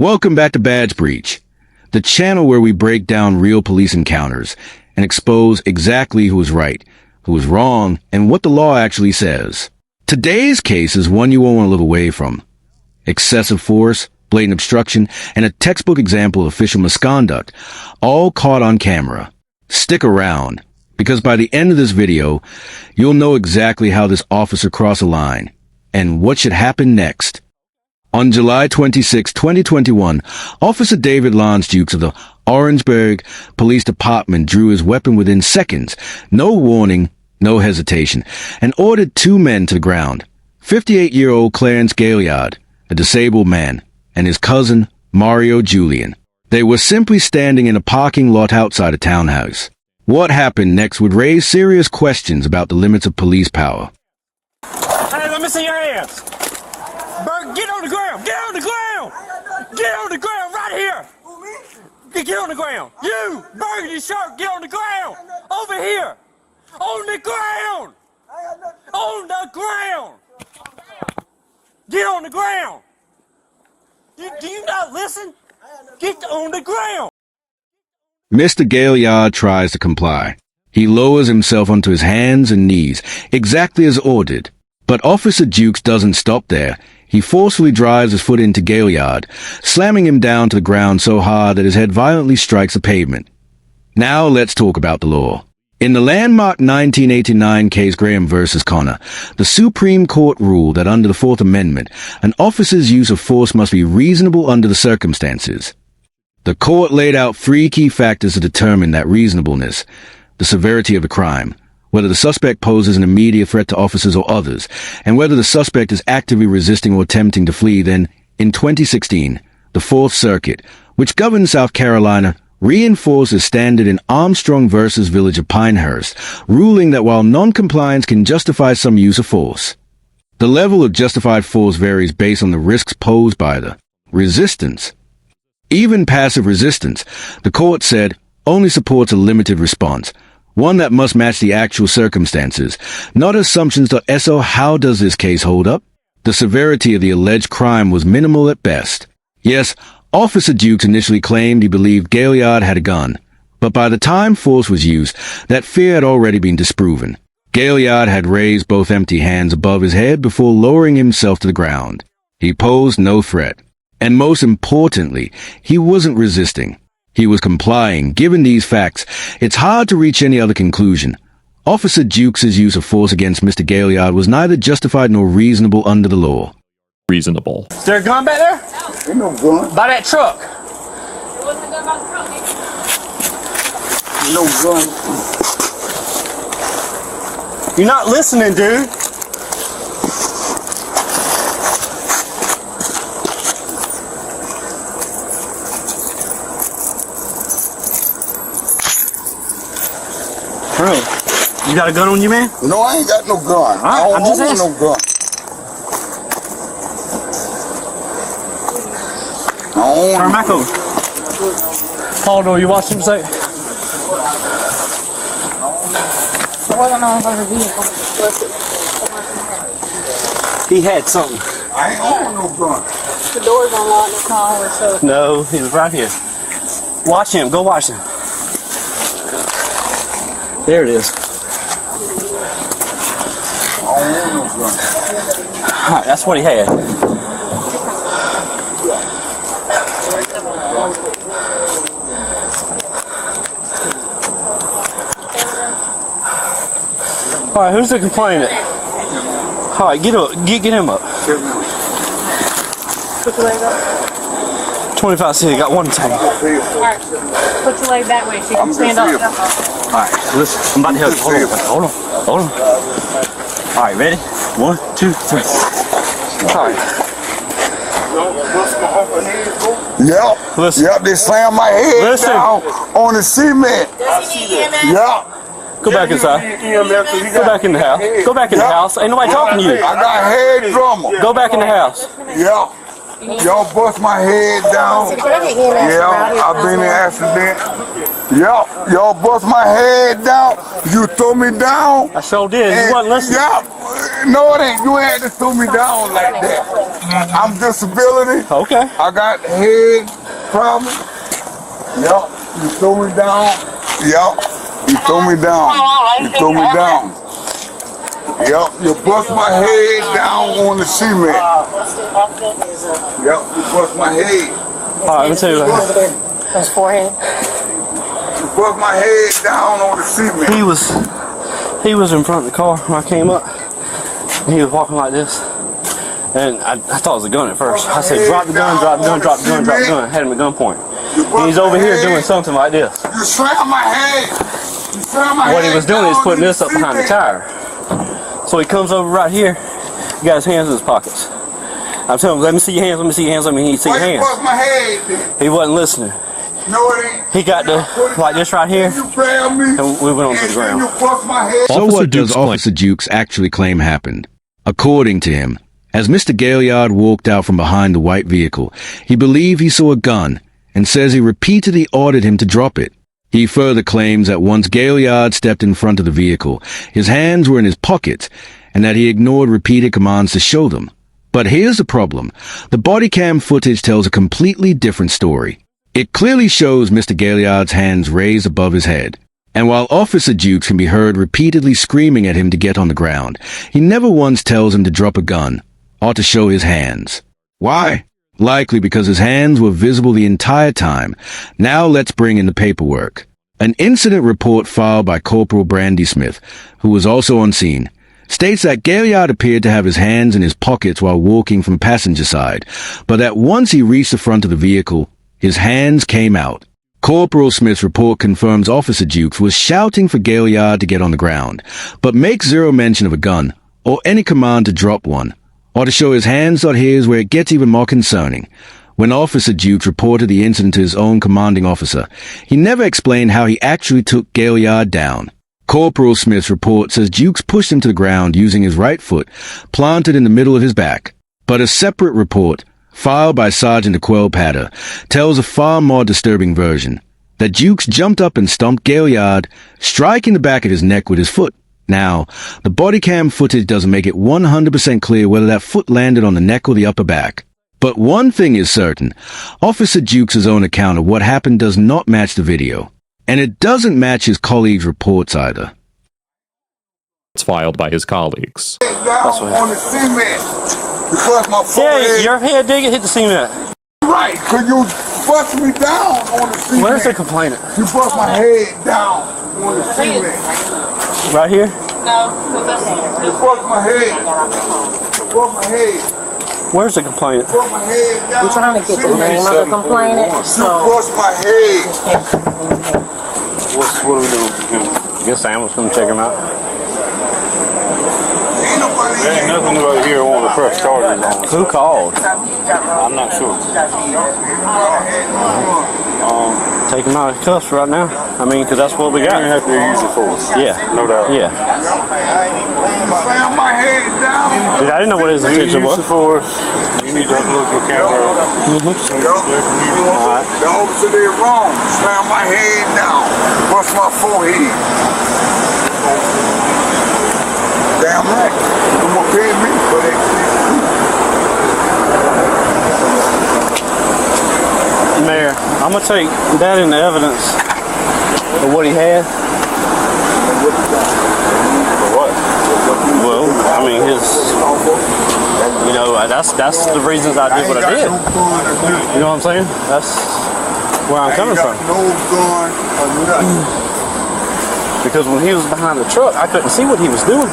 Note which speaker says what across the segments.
Speaker 1: Welcome back to Badge Breach, the channel where we break down real police encounters and expose exactly who is right, who is wrong, and what the law actually says. Today's case is one you won't want to live away from. Excessive force, blatant obstruction, and a textbook example of official misconduct, all caught on camera. Stick around, because by the end of this video, you'll know exactly how this officer crossed a line and what should happen next. On July 26, 2021, Officer David Lance Dukes of the Orangeburg Police Department drew his weapon within seconds, no warning, no hesitation, and ordered two men to the ground. 58-year-old Clarence Gaillard, a disabled man, and his cousin, Mario Julian. They were simply standing in a parking lot outside a townhouse. What happened next would raise serious questions about the limits of police power.
Speaker 2: Hey, let me see your hands. Berg, get on the ground! Get on the ground! Get on the ground right here! Get on the ground! You! Burgundy shirt, get on the ground! Over here! On the ground! On the ground! Get on the ground! Do you not listen? Get on the ground!
Speaker 1: Mr. Gaillard tries to comply. He lowers himself onto his hands and knees, exactly as ordered. But Officer Dukes doesn't stop there. He forcefully drives his foot into Gaillard, slamming him down to the ground so hard that his head violently strikes the pavement. Now let's talk about the law. In the landmark 1989 case Graham versus Connor, the Supreme Court ruled that under the Fourth Amendment, an officer's use of force must be reasonable under the circumstances. The court laid out three key factors to determine that reasonableness: the severity of the crime, whether the suspect poses an immediate threat to officers or others, and whether the suspect is actively resisting or attempting to flee. Then, in 2016, the Fourth Circuit, which governs South Carolina, reinforced the standard in Armstrong versus Village of Pinehurst, ruling that while non-compliance can justify some use of force, the level of justified force varies based on the risks posed by the resistance. Even passive resistance, the court said, only supports a limited response, one that must match the actual circumstances, not assumptions. So how does this case hold up? The severity of the alleged crime was minimal at best. Yes, Officer Dukes initially claimed he believed Gaillard had a gun, but by the time force was used, that fear had already been disproven. Gaillard had raised both empty hands above his head before lowering himself to the ground. He posed no threat. And most importantly, he wasn't resisting. He was complying. Given these facts, it's hard to reach any other conclusion. Officer Dukes' use of force against Mr. Gaillard was neither justified nor reasonable under the law.
Speaker 3: Reasonable.
Speaker 2: Is there a gun back there?
Speaker 4: Ain't no gun.
Speaker 2: By that truck.
Speaker 4: No gun.
Speaker 2: You're not listening, dude. Bro, you got a gun on you, man?
Speaker 4: No, I ain't got no gun.
Speaker 2: Right, I'm just
Speaker 4: I don't
Speaker 2: asking.
Speaker 4: want no gun. I don't
Speaker 2: Turn
Speaker 4: want
Speaker 2: back over. Paul, do you watch him say? He had something.
Speaker 4: I ain't want no gun.
Speaker 5: The door's unlocked, it's not always so.
Speaker 2: No, he was right here. Watch him. Go watch him. There it is.
Speaker 4: I don't want no gun.
Speaker 2: All right, that's what he had. All right, who's the complainant? All right, get up. Get him up.
Speaker 5: Put your leg up.
Speaker 2: 25 cents. Got one tank.
Speaker 5: Alright. Put your leg that way so you can stand up.
Speaker 2: All right, listen. I'm about to help you. Hold on. Hold on. All right, ready? 1, 2, 3. All right.
Speaker 4: Yep.
Speaker 2: Listen.
Speaker 4: Yep, they slammed my head
Speaker 2: Listen.
Speaker 4: down on the cement.
Speaker 5: Does he need EMS?
Speaker 4: Yep.
Speaker 2: Go back inside. Go back in the house. Go back in the house. Ain't nobody talking to you.
Speaker 4: I got head drummer.
Speaker 2: Go back in the house.
Speaker 4: Yep. Y'all bust my head down. Yeah, I've been in an accident. Yep. Y'all bust my head down. You throw me down.
Speaker 2: I sure did. You wasn't listening.
Speaker 4: Yep. No, it ain't. You had to throw me down like that. I'm disability.
Speaker 2: Okay.
Speaker 4: I got head problem. Yup. You throw me down. Yup. You throw me down. You throw me down. Yup. You bust my head down on the cement. Yup. You bust my head.
Speaker 2: Alright, let me tell you what.
Speaker 5: His forehead.
Speaker 4: You bust my head down on the cement.
Speaker 2: He was in front of the car when I came up. And he was walking like this. And I thought it was a gun at first. I said, drop the gun, drop the gun, drop the gun, drop the gun. Had him at gunpoint. And he's over here doing something like this.
Speaker 4: You slam my head. You slam my head.
Speaker 2: What he was doing is putting this up behind the tire. So he comes over right here. He got his hands in his pockets. I'm telling him, let me see your hands, let me see your hands, let me see your hands.
Speaker 4: Bust my head, then?
Speaker 2: He wasn't listening.
Speaker 4: No, it ain't.
Speaker 2: He got the, like this right here,
Speaker 4: You grab me,
Speaker 2: and we went onto the
Speaker 4: and
Speaker 2: ground.
Speaker 4: you bust my head.
Speaker 1: So
Speaker 3: Officer
Speaker 1: what does
Speaker 3: Dukes claim-
Speaker 1: Officer Dukes actually claim happened? According to him, as Mr. Gaillard walked out from behind the white vehicle, he believed he saw a gun and says he repeatedly ordered him to drop it. He further claims that once Gaillard stepped in front of the vehicle, his hands were in his pockets and that he ignored repeated commands to show them. But here's the problem. The body cam footage tells a completely different story. It clearly shows Mr. Gaillard's hands raised above his head. And while Officer Dukes can be heard repeatedly screaming at him to get on the ground, he never once tells him to drop a gun or to show his hands. Why? Likely because his hands were visible the entire time. Now let's bring in the paperwork. An incident report filed by Corporal Brandy Smith, who was also on scene, states that Gaillard appeared to have his hands in his pockets while walking from passenger side, but that once he reached the front of the vehicle, his hands came out. Corporal Smith's report confirms Officer Dukes was shouting for Gaillard to get on the ground, but makes zero mention of a gun or any command to drop one, or to show his hands. Here's where it gets even more concerning. When Officer Dukes reported the incident to his own commanding officer, he never explained how he actually took Gaillard down. Corporal Smith's report says Dukes pushed him to the ground using his right foot, planted in the middle of his back. But a separate report, filed by Sergeant Aquel Patter, tells a far more disturbing version, that Dukes jumped up and stomped Gaillard, striking the back of his neck with his foot. Now, the body cam footage doesn't make it 100% clear whether that foot landed on the neck or the upper back. But one thing is certain, Officer Dukes' own account of what happened does not match the video. And it doesn't match his colleagues' reports either.
Speaker 3: It's filed by his colleagues.
Speaker 4: Down on the cement. Because my forehead.
Speaker 2: Yeah, your head did hit the cement.
Speaker 4: Right, cause you bust me down on the cement.
Speaker 2: Where's the complainant?
Speaker 4: You bust my head down on the cement.
Speaker 2: Right here?
Speaker 4: You bust my head. You bust my head.
Speaker 2: Where's the complainant?
Speaker 4: Bust my head down.
Speaker 5: We're trying to get the name of the complainant.
Speaker 4: You
Speaker 5: So
Speaker 4: bust my head.
Speaker 2: What are we doing? I guess Sam was going to check him out.
Speaker 4: Ain't nobody
Speaker 6: There ain't nothing over here on the press charges on.
Speaker 2: Who called?
Speaker 6: I'm not sure.
Speaker 2: Take him out of cuffs right now. I mean, because that's what we
Speaker 6: You're
Speaker 2: got.
Speaker 6: gonna have to use it for us.
Speaker 2: Yeah.
Speaker 6: No doubt.
Speaker 2: Yeah.
Speaker 4: slam my head down.
Speaker 2: Dude, I didn't know what his
Speaker 6: You
Speaker 2: intention
Speaker 6: use
Speaker 2: was.
Speaker 6: it for us. You need to upload your camera.
Speaker 4: The officer did wrong. Slam my head down. Bust my forehead. Damn right. You gonna pay me for that shit.
Speaker 2: Mayor, I'm going to take that in evidence of what he had.
Speaker 6: For what?
Speaker 2: Well, I mean, that's the reasons I did what I did. You know what I'm saying? That's where I'm coming from.
Speaker 4: No gun or nothing.
Speaker 2: Because when he was behind the truck, I couldn't see what he was doing.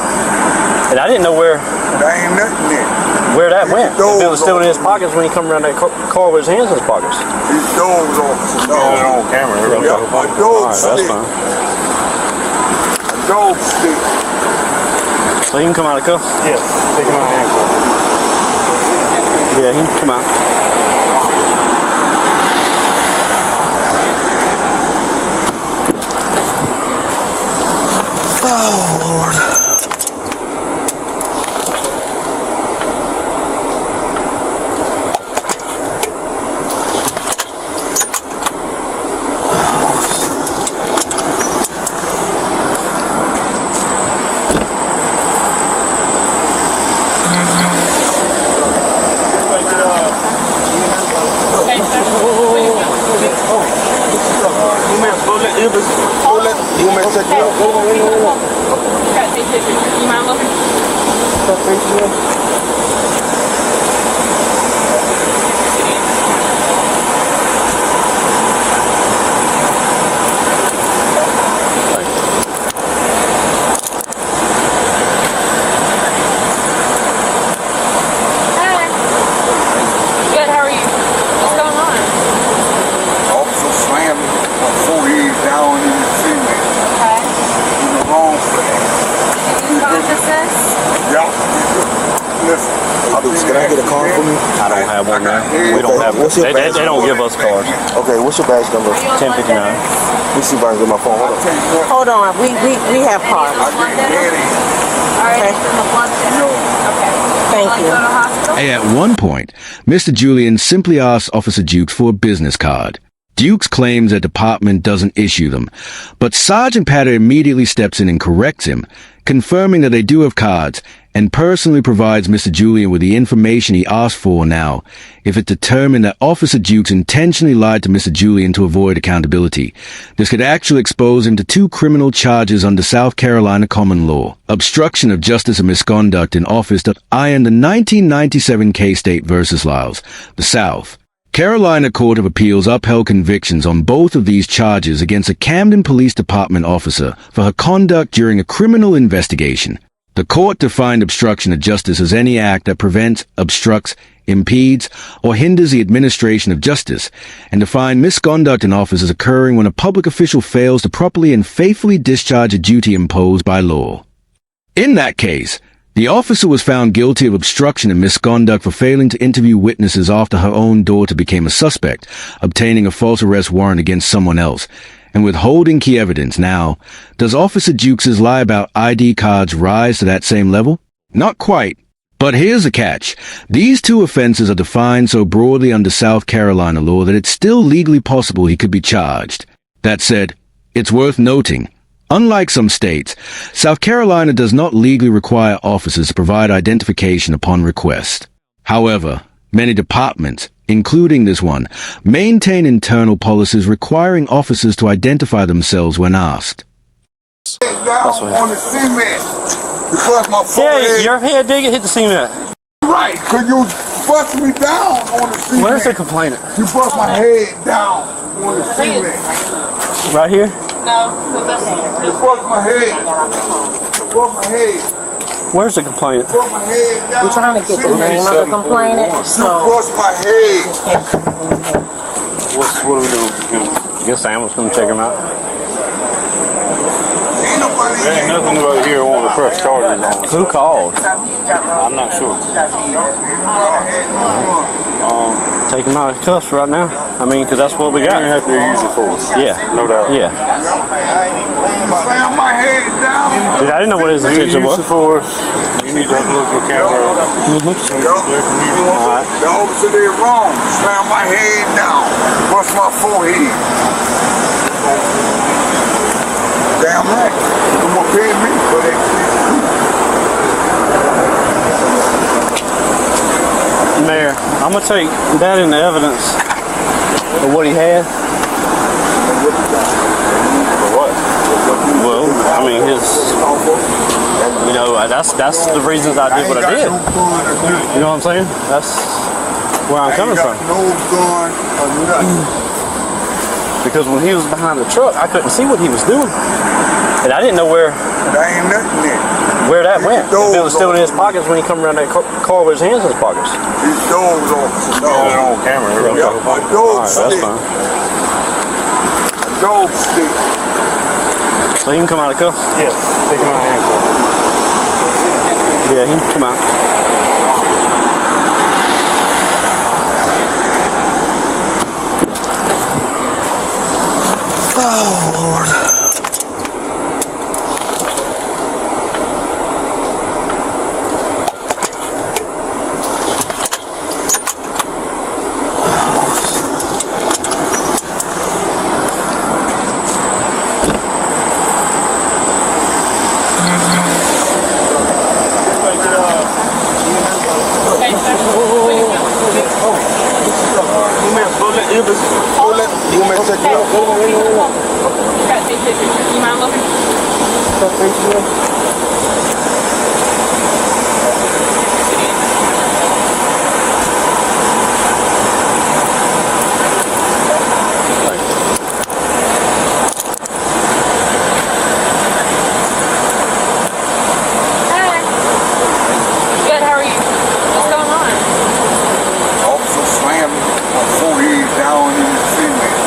Speaker 2: And I didn't know where
Speaker 4: There ain't nothing there.
Speaker 2: that went. If it was still in his pockets when he come around that car with his hands in his pockets.
Speaker 4: His dogs officer.
Speaker 6: Got it on camera.
Speaker 4: Yeah, my
Speaker 2: All
Speaker 4: dog
Speaker 2: right, that's
Speaker 4: stick.
Speaker 2: fine.
Speaker 4: My dog stick.
Speaker 2: So he can come out of cuffs?
Speaker 6: Yes. Take him out of handcuffs.
Speaker 2: Yeah, he can come out. Oh, Lord.
Speaker 5: You want me to check you out? Gotta take pictures. You mind looking? Good, how are you? What's going on?
Speaker 4: Officer slammed my forehead down in the cement.
Speaker 5: Okay.
Speaker 4: In the wrong place.
Speaker 5: You consciousness?
Speaker 4: Yeah. Listen.
Speaker 7: Can I get a card for me?
Speaker 3: I don't have one now. We don't have.
Speaker 7: What's your
Speaker 3: They don't give us cards.
Speaker 7: Okay, what's your badge number?
Speaker 3: 1059.
Speaker 7: Let me see if I can get my phone. Hold on.
Speaker 8: Hold on, we have cards.
Speaker 4: I get headache.
Speaker 5: Alright, it's in the blood thinner. Okay.
Speaker 8: Thank
Speaker 5: Want to
Speaker 8: you.
Speaker 5: go to hospital?
Speaker 1: At one point, Mr. Julian simply asked Officer Dukes for a business card. Dukes claims the department doesn't issue them, but Sergeant Patter immediately steps in and corrects him, confirming that they do have cards, and personally provides Mr. Julian with the information he asked for now, if it's determined that Officer Dukes intentionally lied to Mr. Julian to avoid accountability. This could actually expose him to 2 criminal charges under South Carolina common law: obstruction of justice and misconduct in office that ironed the 1997 K-State versus Lyles. The South Carolina Court of Appeals upheld convictions on both of these charges against a Camden Police Department officer for her conduct during a criminal investigation. The court defined obstruction of justice as any act that prevents, obstructs, impedes, or hinders the administration of justice, and defined misconduct in office as occurring when a public official fails to properly and faithfully discharge a duty imposed by law. In that case, the officer was found guilty of obstruction and misconduct for failing to interview witnesses after her own daughter became a suspect, obtaining a false arrest warrant against someone else, and withholding key evidence. Now, does Officer Dukes' lie about ID cards rise to that same level? Not quite. But here's the catch. These 2 offenses are defined so broadly under South Carolina law that it's still legally possible he could be charged. That said, it's worth noting, unlike some states, South Carolina does not legally require officers to provide identification upon request. However, many departments, including this one, maintain internal policies requiring officers to identify themselves when asked.
Speaker 4: Down on the cement because my
Speaker 2: Yeah,
Speaker 4: forehead.
Speaker 2: your head did hit the cement.
Speaker 4: Right, cause you bust me down on the cement.
Speaker 2: Where's the complainant?
Speaker 4: You bust my head down on the cement.
Speaker 2: Right here?
Speaker 5: No, put this in.
Speaker 4: You bust my head. You bust my head.
Speaker 2: Where's the complainant?
Speaker 4: Bust my head down.
Speaker 8: I'm trying to get the name of the complainant.
Speaker 4: You
Speaker 8: So
Speaker 4: bust my head.
Speaker 6: What are we doing?
Speaker 3: I guess Sam was going to check him out.
Speaker 4: Ain't nobody
Speaker 6: There ain't
Speaker 4: here.
Speaker 6: nothing about here on the press charges on.
Speaker 3: Who called?
Speaker 6: I'm not sure.
Speaker 2: Take him out of cuffs right now. I mean, because that's what we
Speaker 6: You're
Speaker 2: got.
Speaker 6: gonna have to use it for us.
Speaker 2: Yeah.
Speaker 6: No doubt.
Speaker 2: Yeah.
Speaker 4: Slam my head down.
Speaker 2: Dude, I didn't know what his
Speaker 6: You
Speaker 2: intention
Speaker 6: use
Speaker 2: was.
Speaker 6: it for us. You need to have a look at the camera.
Speaker 4: The officer did wrong. Slam my head down. Bust my forehead. Damn right. You gonna pay me for that.
Speaker 2: Mayor, I'm going to take that in the evidence of what he had.
Speaker 6: For what?
Speaker 2: Well, I mean, that's the reasons I did what I did. You know what I'm saying? That's where I'm coming from.
Speaker 4: No gun or nothing.
Speaker 2: Because when he was behind the truck, I couldn't see what he was doing. And I didn't know where
Speaker 4: There ain't nothing there.
Speaker 2: that went. If it was still in his pockets when he come around that car with his hands in his pockets.
Speaker 4: These dogs officer.
Speaker 6: Got it
Speaker 4: No.
Speaker 6: on camera.
Speaker 4: Yeah, my
Speaker 2: All
Speaker 4: dog
Speaker 2: right, that's
Speaker 4: stick.
Speaker 2: fine.
Speaker 4: A dog stick.
Speaker 2: So he can come out of cuffs?
Speaker 6: Yes. Take him out of handcuffs.
Speaker 2: Yeah, he can come out.
Speaker 7: Oh, Lord. You want me to check you out?
Speaker 5: Got to take pictures. You mind looking? Good, how are you? What's going on?
Speaker 4: Officer slammed my forehead down in the cement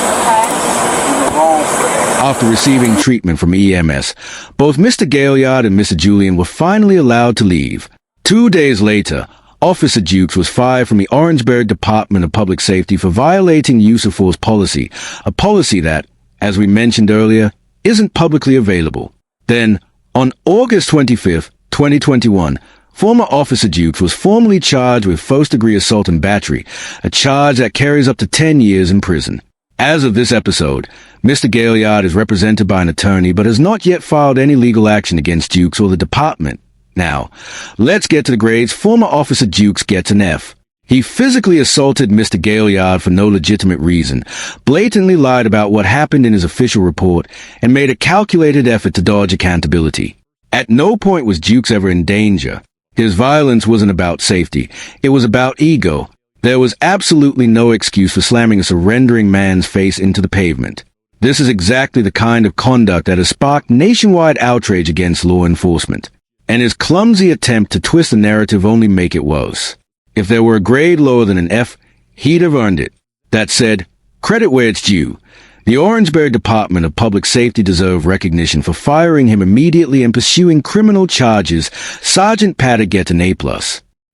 Speaker 4: in the wrong place.
Speaker 1: After receiving treatment from EMS, both Mr. Gaillard and Mr. Julian were finally allowed to leave. 2 days later, Officer Jukes was fired from the Orangeburg Department of Public Safety for violating use of force policy, a policy that, as we mentioned earlier, isn't publicly available. Then, on August 25th, 2021, former Officer Jukes was formally charged with first-degree assault and battery, a charge that carries up to 10 years in prison. As of this episode, Mr. Gaillard is represented by an attorney but has not yet filed any legal action against Jukes or the department. Now, let's get to the grades. Former Officer Jukes gets an F. He physically assaulted Mr. Gaillard for no legitimate reason, blatantly lied about what happened in his official report, and made a calculated effort to dodge accountability. At no point was Jukes ever in danger. His violence wasn't about safety. It was about ego. There was absolutely no excuse for slamming a surrendering man's face into the pavement. This is exactly the kind of conduct that has sparked nationwide outrage against law enforcement. And his clumsy attempt to twist the narrative only make it worse. If there were a grade lower than an F, he'd have earned it. That said, credit where it's due. The Orangeburg Department of Public Safety deserved recognition for firing him immediately and pursuing criminal charges. Sergeant Patter gets an A+.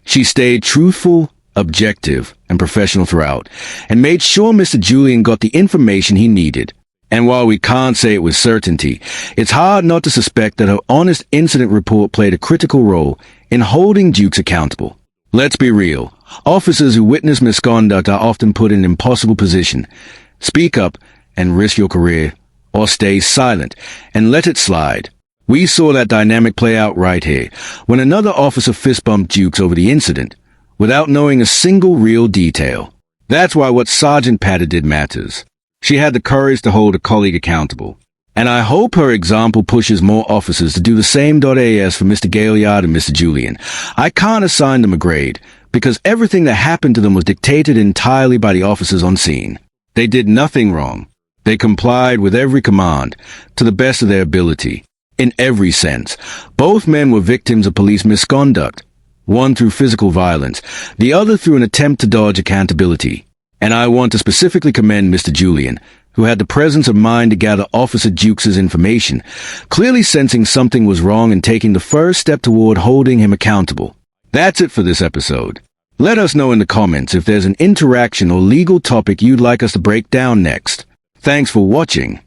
Speaker 1: She stayed truthful, objective, and professional throughout, and made sure Mr. Julian got the information he needed. And while we can't say it with certainty, it's hard not to suspect that her honest incident report played a critical role in holding Jukes accountable. Let's be real. Officers who witness misconduct are often put in an impossible position. Speak up and risk your career, or stay silent and let it slide. We saw that dynamic play out right here, when another officer fist-bumped Jukes over the incident, without knowing a single real detail. That's why what Sergeant Patter did matters. She had the courage to hold a colleague accountable. And I hope her example pushes more officers to do the same. As for Mr. Gaillard and Mr. Julian, I can't assign them a grade, because everything that happened to them was dictated entirely by the officers on scene. They did nothing wrong. They complied with every command, to the best of their ability. In every sense, both men were victims of police misconduct, one through physical violence, the other through an attempt to dodge accountability. And I want to specifically commend Mr. Julian, who had the presence of mind to gather Officer Jukes' information, clearly sensing something was wrong and taking the first step toward holding him accountable. That's it for this episode. Let us know in the comments if there's an interaction or legal topic you'd like us to break down next. Thanks for watching.